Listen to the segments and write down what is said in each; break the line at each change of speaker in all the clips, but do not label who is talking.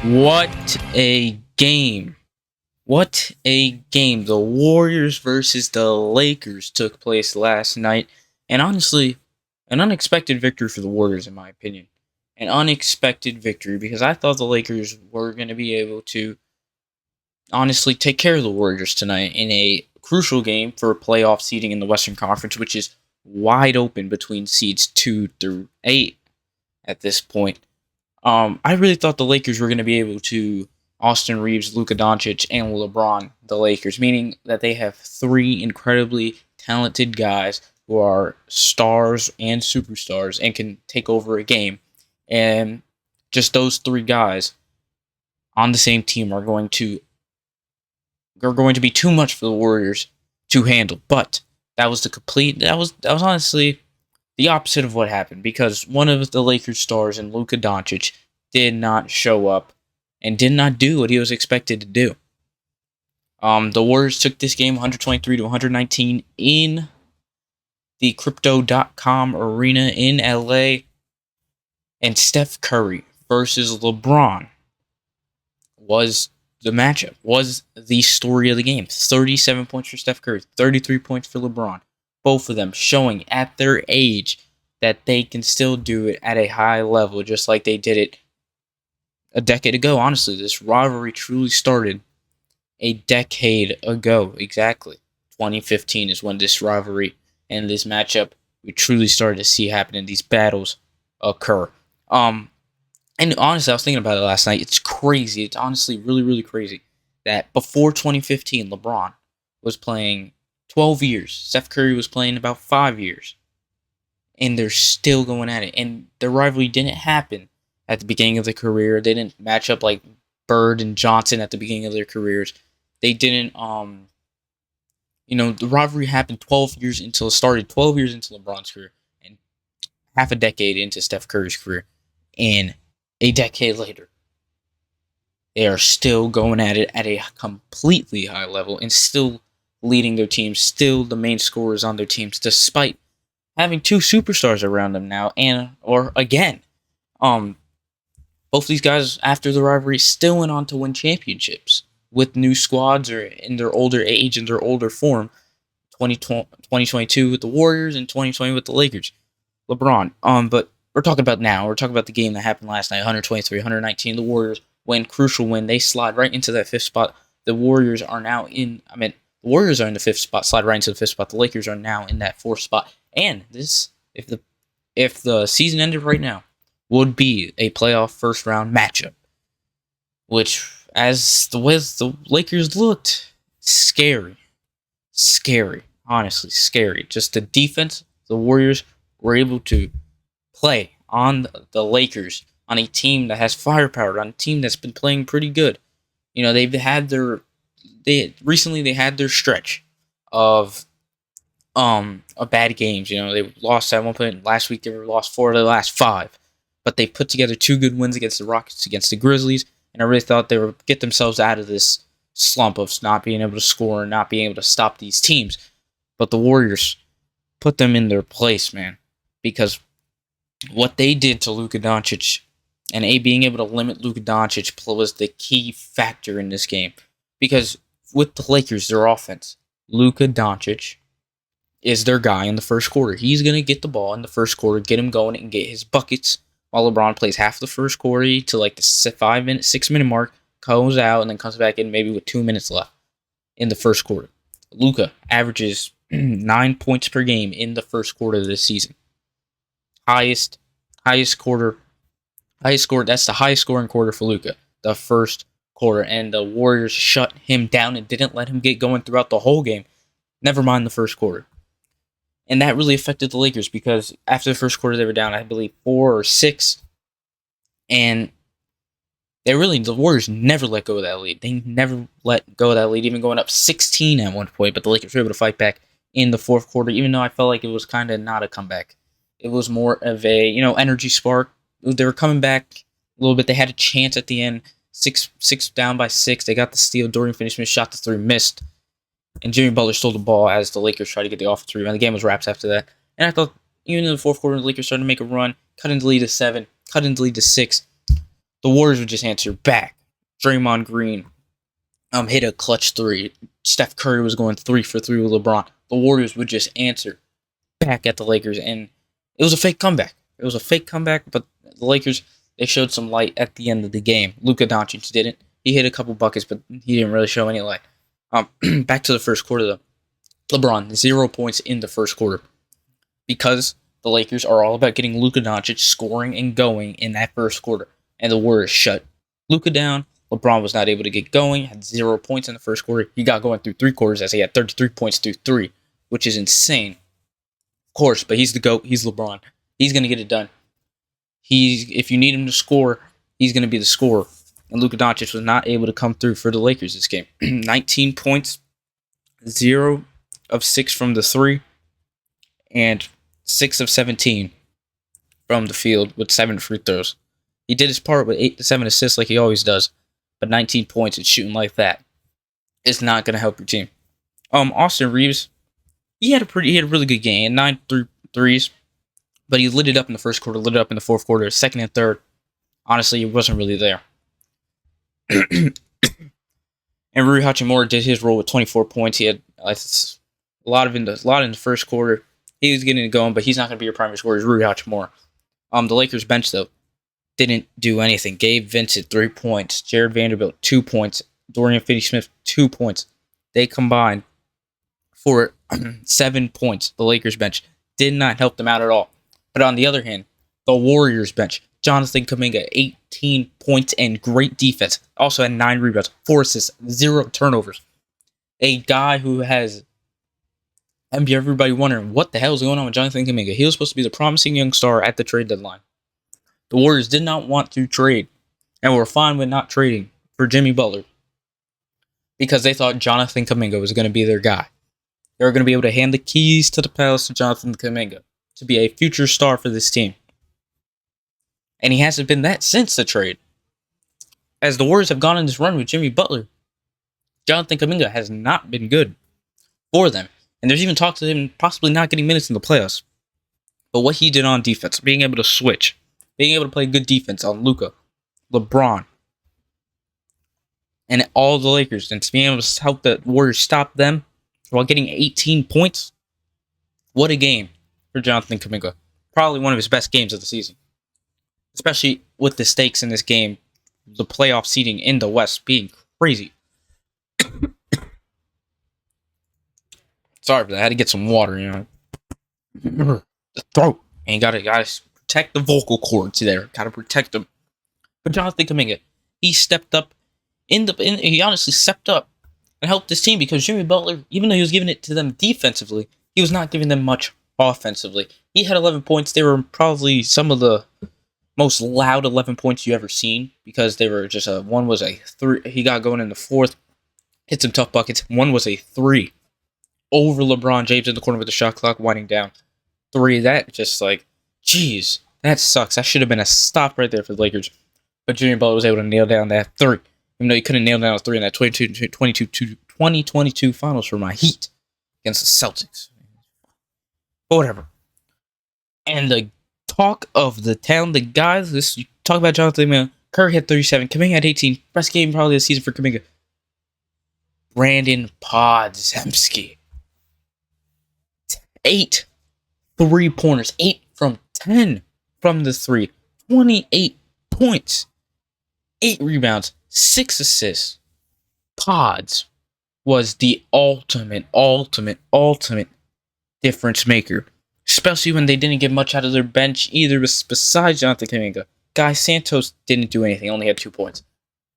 What a game. What a game. The Warriors versus the Lakers took place last night. And honestly, an unexpected victory for the Warriors, in my opinion. An unexpected victory because I thought the Lakers were going to be able to honestly take care of the Warriors tonight in a crucial game for playoff seeding in the Western Conference, which is wide open between seeds 2 through 8 at this point. I really thought the Lakers were going to be able to Austin Reeves, Luka Doncic, and LeBron the Lakers, meaning that they have three incredibly talented guys who are stars and superstars and can take over a game. And just those three guys on the same team are going to be too much for the Warriors to handle. But that was honestly the opposite of what happened because one of the Lakers stars in Luka Doncic did not show up and did not do what he was expected to do. The Warriors took this game 123 to 119 in the Crypto.com arena in LA, and Steph Curry versus LeBron was the matchup, was the story of the game. 37 points for Steph Curry, 33 points for LeBron. Both of them showing at their age that they can still do it at a high level, just like they did it a decade ago. Honestly, this rivalry truly started a decade ago. Exactly. 2015 is when this rivalry and this matchup we truly started to see happen and these battles occur. And honestly, I was thinking about it last night. It's crazy. It's honestly really, really crazy that before 2015, LeBron was playing 12 years. Steph Curry was playing about 5 years. And they're still going at it. And the rivalry didn't happen at the beginning of their career. They didn't match up like Bird and Johnson at the beginning of their careers. They didn't, the rivalry happened 12 years until it started 12 years into LeBron's career and half a decade into Steph Curry's career. And a decade later, they are still going at it at a completely high level and still leading their teams, still the main scorers on their teams, despite having two superstars around them now, or again. Both these guys, after the rivalry, still went on to win championships with new squads or in their older age, in their older form. 2022 with the Warriors and 2020 with the Lakers. LeBron. But we're talking about now. We're talking about the game that happened last night, 123, 119. The Warriors win, crucial win. They slide right into that fifth spot. The Warriors are now the Warriors are in the fifth spot, slide right into the fifth spot. The Lakers are now in that fourth spot. And this, if the season ended right now, would be a playoff first round matchup. Which, as the way the Lakers looked, scary. Scary. Honestly, scary. Just the defense, the Warriors were able to play on the Lakers, on a team that has firepower, on a team that's been playing pretty good. They had their stretch of bad games. They lost at one point last week. They lost 4 of the last 5, but they put together 2 good wins against the Rockets, against the Grizzlies, and I really thought they would get themselves out of this slump of not being able to score and not being able to stop these teams. But the Warriors put them in their place, man, because what they did to Luka Doncic and being able to limit Luka Doncic was the key factor in this game. Because with the Lakers, their offense, Luka Doncic is their guy in the first quarter. He's going to get the ball in the first quarter, get him going, and get his buckets while LeBron plays half the first quarter to like the 6-minute mark, goes out, and then comes back in maybe with 2 minutes left in the first quarter. Luka averages 9 points per game in the first quarter of this season. Highest quarter. That's the highest scoring quarter for Luka, the first quarter. And the Warriors shut him down and didn't let him get going throughout the whole game. Never mind the first quarter. And that really affected the Lakers because after the first quarter, they were down, I believe, 4 or 6. And the Warriors never let go of that lead. They never let go of that lead, even going up 16 at one point. But the Lakers were able to fight back in the fourth quarter, even though I felt like it was kind of not a comeback. It was more of a, energy spark. They were coming back a little bit. They had a chance at the end. Six down by 6. They got the steal. Dorian Finney-Smith shot the 3, missed. And Jimmy Butler stole the ball as the Lakers tried to get the offensive rebound. The game was wrapped after that. And I thought, even in the fourth quarter, the Lakers started to make a run, cut into the lead to 7, cut into the lead to 6. the Warriors would just answer back. Draymond Green hit a clutch three. Steph Curry was going 3 for 3 with LeBron. The Warriors would just answer back at the Lakers, and it was a fake comeback. But the Lakers, they showed some light at the end of the game. Luka Doncic didn't. He hit a couple buckets, but he didn't really show any light. Back to the first quarter, though. LeBron, 0 points in the first quarter. Because the Lakers are all about getting Luka Doncic scoring and going in that first quarter. And the Warriors shut Luka down. LeBron was not able to get going, had 0 points in the first quarter. He got going through 3 quarters as he had 33 points through 3, which is insane. Of course, but he's the GOAT. He's LeBron. He's going to get it done. If you need him to score, he's going to be the scorer. And Luka Doncic was not able to come through for the Lakers this game. 19 points, 0 of 6 from the 3, and 6 of 17 from the field with 7 free throws. He did his part with 8 to 7 assists like he always does, but 19 points and shooting like that is not going to help your team. Austin Reeves, he had a really good game, 9 threes, but he lit it up in the first quarter, lit it up in the fourth quarter, second and third. Honestly, it wasn't really there. And Rui Hachimura did his role with 24 points. He had a lot in the first quarter. He was getting it going, but he's not going to be your primary scorer. It's Rui Hachimura. The Lakers bench, though, didn't do anything. Gabe Vincent, 3 points. Jared Vanderbilt, 2 points. Dorian Finney-Smith, 2 points. They combined for 7 points. The Lakers bench did not help them out at all. But on the other hand, the Warriors bench, Jonathan Kuminga, 18 points and great defense. Also had 9 rebounds, 4 assists, 0 turnovers. A guy who has everybody wondering what the hell is going on with Jonathan Kuminga. He was supposed to be the promising young star at the trade deadline. The Warriors did not want to trade and were fine with not trading for Jimmy Butler because they thought Jonathan Kuminga was going to be their guy. They were going to be able to hand the keys to the palace to Jonathan Kuminga to be a future star for this team. And he hasn't been that since the trade. As the Warriors have gone on this run with Jimmy Butler, Jonathan Kuminga has not been good for them. And there's even talk to him possibly not getting minutes in the playoffs. But what he did on defense, being able to switch, being able to play good defense on Luka, LeBron, and all the Lakers, and being able to help the Warriors stop them while getting 18 points, what a game for Jonathan Kuminga. Probably one of his best games of the season. Especially with the stakes in this game, the playoff seeding in the West being crazy. Sorry for that. I had to get some water, The throat. And you gotta protect the vocal cords there. Gotta protect them. But Jonathan Kuminga, he stepped up. He honestly stepped up and helped this team because Jimmy Butler, even though he was giving it to them defensively, he was not giving them much offensively. He had 11 points. They were probably some of the most loud 11 points you ever seen because they were just one was a 3. He got going in the fourth, hit some tough buckets. One was a 3 over LeBron James in the corner with the shot clock winding down. 3, that just jeez, that sucks. That should have been a stop right there for the Lakers. But Jimmy Butler was able to nail down that 3. Even though he couldn't nail down a 3 in that 2022 finals for my Heat against the Celtics. But whatever. And the talk of the town, the guys, you talk about Jonathan Curry had 37, Kuminga had 18. Best game probably this season for Kuminga. Brandon Podziemski. 8 3-pointers. 8 from 10 from the 3. 28 points. 8 rebounds. 6 assists. Pods was the ultimate difference maker. Especially when they didn't get much out of their bench either besides Jonathan Kuminga. Guy Santos didn't do anything, only had 2 points.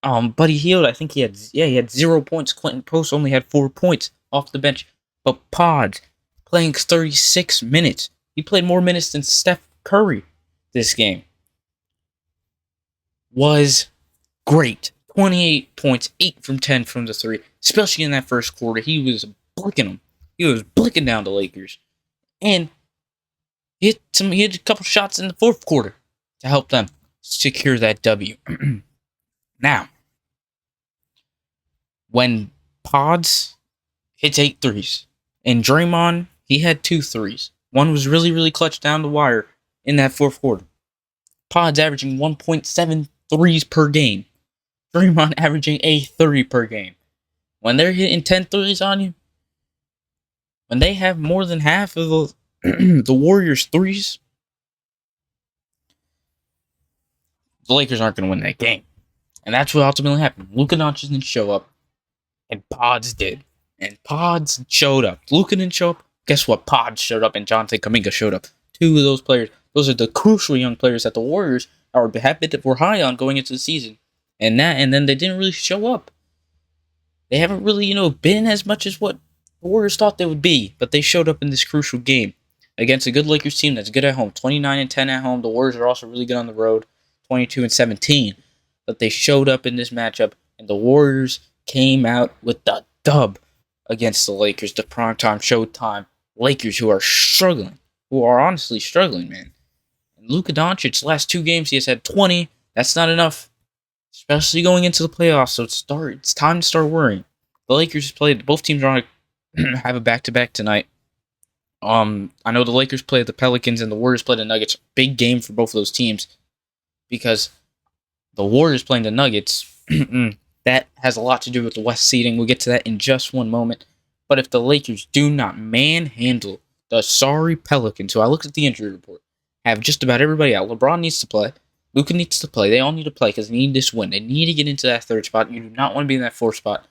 Buddy Hield, I think he had 0 points. Clinton Post only had 4 points off the bench. But Pods, playing 36 minutes. He played more minutes than Steph Curry this game. Was great. 28 points, 8 from 10 from the 3. Especially in that first quarter, he was blicking them. He was blicking down the Lakers. And he hit a couple shots in the fourth quarter to help them secure that W. Now, when Pods hits 8 threes, and Draymond, he had 2 threes. One was really, really clutch down the wire in that fourth quarter. Pods averaging 1.7 threes per game. Draymond averaging a 30 per game. When they're hitting 10 threes on you, when they have more than half of the Warriors' threes, the Lakers aren't going to win that game. And that's what ultimately happened. Luka Doncic didn't show up, and Pods did. And Pods showed up. Luka didn't show up. Guess what? Pods showed up, and Jonathan Kuminga showed up. Two of those players. Those are the crucial young players that the Warriors were high on going into the season. And then they didn't really show up. They haven't really, been as much as what the Warriors thought they would be. But they showed up in this crucial game against a good Lakers team that's good at home. 29-10 at home. The Warriors are also really good on the road. 22-17. But they showed up in this matchup, and the Warriors came out with the dub against the Lakers, the primetime showtime Lakers, who are honestly struggling, man. And Luka Doncic's last two games, he has had 20. That's not enough, especially going into the playoffs. So it's time to start worrying. The Lakers played. Both teams are on have a back-to-back tonight. I know the Lakers played the Pelicans and the Warriors played the Nuggets. Big game for both of those teams because the Warriors playing the Nuggets, that has a lot to do with the West seeding. We'll get to that in just one moment. But if the Lakers do not manhandle the sorry Pelicans, who I looked at the injury report, have just about everybody out. LeBron needs to play. Luka needs to play. They all need to play because they need this win. They need to get into that third spot. You do not want to be in that fourth spot.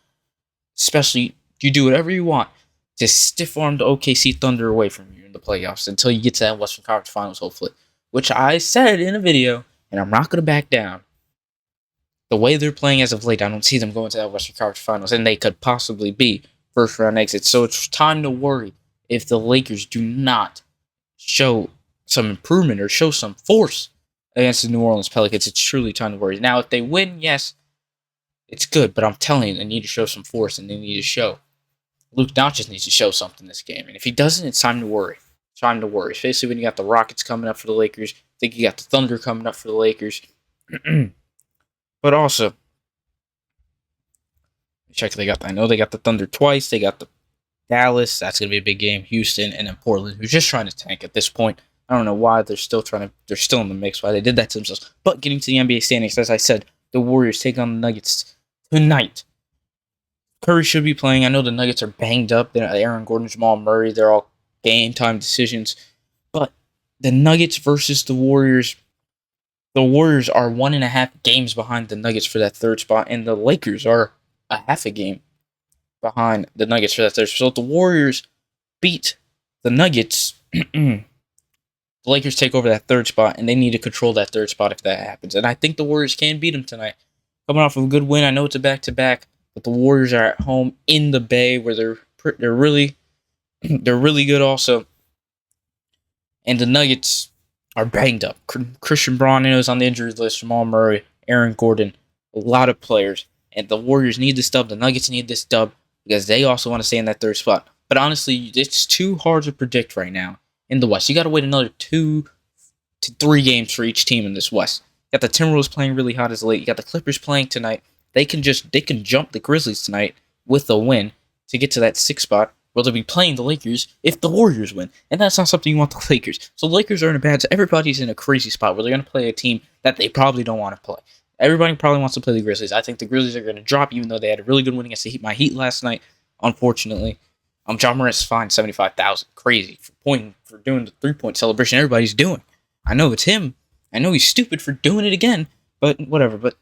Especially, you do whatever you want to stiff-arm the OKC Thunder away from you in the playoffs until you get to that Western Conference Finals, hopefully. Which I said in a video, and I'm not going to back down. The way they're playing as of late, I don't see them going to that Western Conference Finals, and they could possibly be first-round exits. So it's time to worry if the Lakers do not show some improvement or show some force against the New Orleans Pelicans. It's truly time to worry. Now, if they win, yes, it's good, but I'm telling you, they need to show some force, and they need to show. Luka Doncic needs to show something this game, and if he doesn't, it's time to worry. It's time to worry, especially when you got the Rockets coming up for the Lakers. I think you got the Thunder coming up for the Lakers. But also, check I know they got the Thunder twice. They got the Dallas. That's going to be a big game. Houston, and then Portland, who's just trying to tank at this point. I don't know why they're still in the mix, why they did that to themselves. But getting to the NBA standings, as I said, the Warriors take on the Nuggets tonight. Curry should be playing. I know the Nuggets are banged up. Aaron Gordon, Jamal Murray, they're all game time decisions. But the Nuggets versus the Warriors are 1.5 games behind the Nuggets for that third spot, and the Lakers are a half a game behind the Nuggets for that third spot. So if the Warriors beat the Nuggets, the Lakers take over that third spot, and they need to control that third spot if that happens. And I think the Warriors can beat them tonight. Coming off of a good win, I know it's a back-to-back, but the Warriors are at home in the Bay, where they're really good also. And the Nuggets are banged up. Christian Braun is on the injury list. Jamal Murray, Aaron Gordon, a lot of players. And the Warriors need this dub. The Nuggets need this dub because they also want to stay in that third spot. But honestly, it's too hard to predict right now in the West. You got to wait another 2 to 3 games for each team in this West. You got the Timberwolves playing really hot as late. You got the Clippers playing tonight. They can jump the Grizzlies tonight with a win to get to that 6th spot. Well, they'll be playing the Lakers if the Warriors win. And that's not something you want the Lakers. So the Lakers are in a bad... Everybody's in a crazy spot where they're going to play a team that they probably don't want to play. Everybody probably wants to play the Grizzlies. I think the Grizzlies are going to drop, even though they had a really good win against my Heat last night, unfortunately. John Morant's fined $75,000. Crazy. For doing the 3-point celebration everybody's doing. I know it's him. I know he's stupid for doing it again. But whatever. But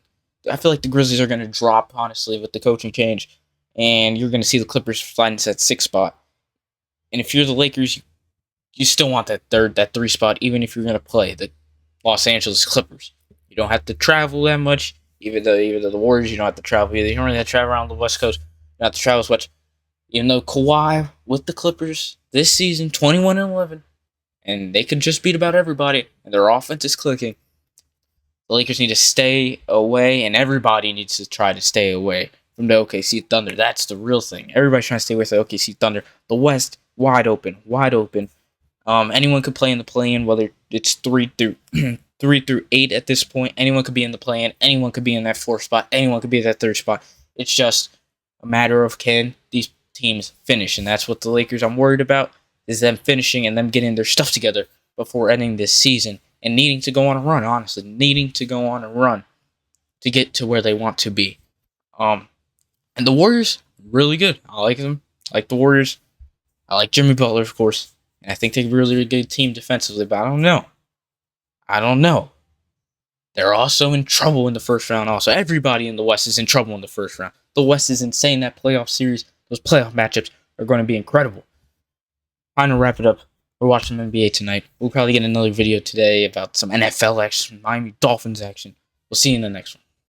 I feel like the Grizzlies are going to drop, honestly, with the coaching change. And you're going to see the Clippers slide into that 6th spot. And if you're the Lakers, you still want that 3 spot, even if you're going to play the Los Angeles Clippers. You don't have to travel that much. Even though the Warriors, you don't have to travel either. You don't really have to travel around the West Coast. You don't have to travel as much. Even though Kawhi with the Clippers this season, 21-11, and they could just beat about everybody, and their offense is clicking. The Lakers need to stay away, and everybody needs to try to stay away from the OKC Thunder. That's the real thing. Everybody's trying to stay away from the OKC Thunder. The West, wide open. Anyone could play in the play-in, whether it's 3 through 8 at this point. Anyone could be in the play-in. Anyone could be in that 4th spot. Anyone could be in that 3rd spot. It's just a matter of can these teams finish, and that's what the Lakers I'm worried about, is them finishing and them getting their stuff together before ending this season and needing to go on a run, honestly. Needing to go on a run. to get to where they want to be. And the Warriors, really good. I like them. I like the Warriors. I like Jimmy Butler, of course. And I think they're really a good team defensively, but I don't know. I don't know. They're also in trouble in the first round. Also, everybody in the West is in trouble in the first round. The West is insane. That playoff series, those playoff matchups are going to be incredible. Time to wrap it up. We're watching NBA tonight. We'll probably get another video today about some NFL action, Miami Dolphins action. We'll see you in the next one.